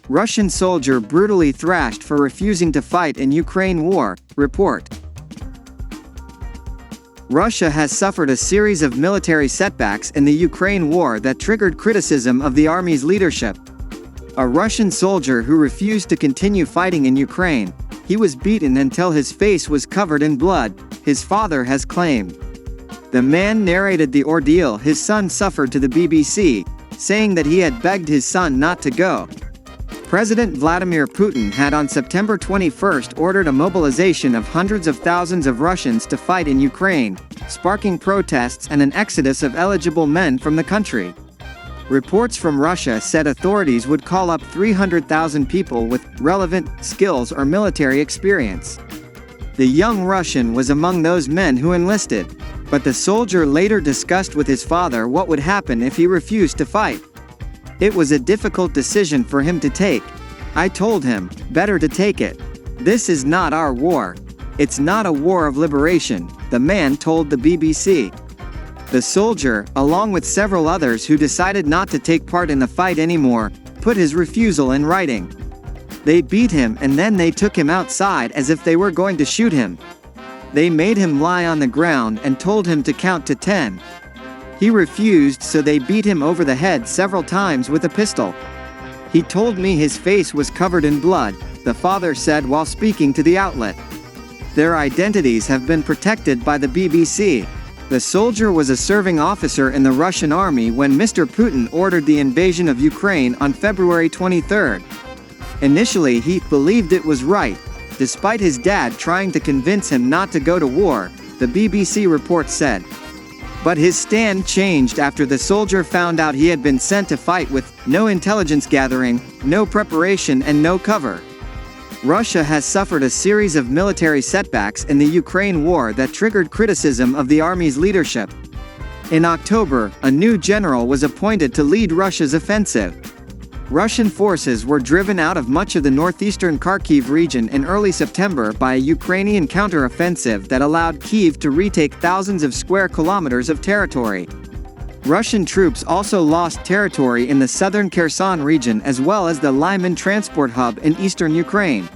Russian soldier brutally thrashed for refusing to fight in Ukraine war, report. Russia has suffered a series of military setbacks in the Ukraine war that triggered criticism of the army's leadership. A Russian soldier who refused to continue fighting in Ukraine. He was beaten until his face was covered in blood, his father has claimed. The man narrated the ordeal his son suffered to the BBC, saying that he had begged his son not to go. President Vladimir Putin had on September 21 ordered a mobilization of hundreds of thousands of Russians to fight in Ukraine, sparking protests and an exodus of eligible men from the country. Reports from Russia said authorities would call up 300,000 people with relevant skills or military experience. The young Russian was among those men who enlisted, but the soldier later discussed with his father what would happen if he refused to fight. It was a difficult decision for him to take. I told him, better to take it. This is not our war. It's not a war of liberation, the man told the BBC. The soldier, along with several others who decided not to take part in the fight anymore, put his refusal in writing. They beat him and then they took him outside as if they were going to shoot him. They made him lie on the ground and told him to count to 10. He refused, so they beat him over the head several times with a pistol. He told me his face was covered in blood, the father said while speaking to the outlet. Their identities have been protected by the BBC. The soldier was a serving officer in the Russian army when Mr. Putin ordered the invasion of Ukraine on February 23. Initially he believed it was right, despite his dad trying to convince him not to go to war, the BBC report said. But his stand changed after the soldier found out he had been sent to fight with no intelligence gathering, no preparation and no cover. Russia has suffered a series of military setbacks in the Ukraine war that triggered criticism of the army's leadership. In October, a new general was appointed to lead Russia's offensive. Russian forces were driven out of much of the northeastern Kharkiv region in early September by a Ukrainian counter-offensive that allowed Kyiv to retake thousands of square kilometers of territory. Russian troops also lost territory in the southern Kherson region as well as the Lyman transport hub in eastern Ukraine.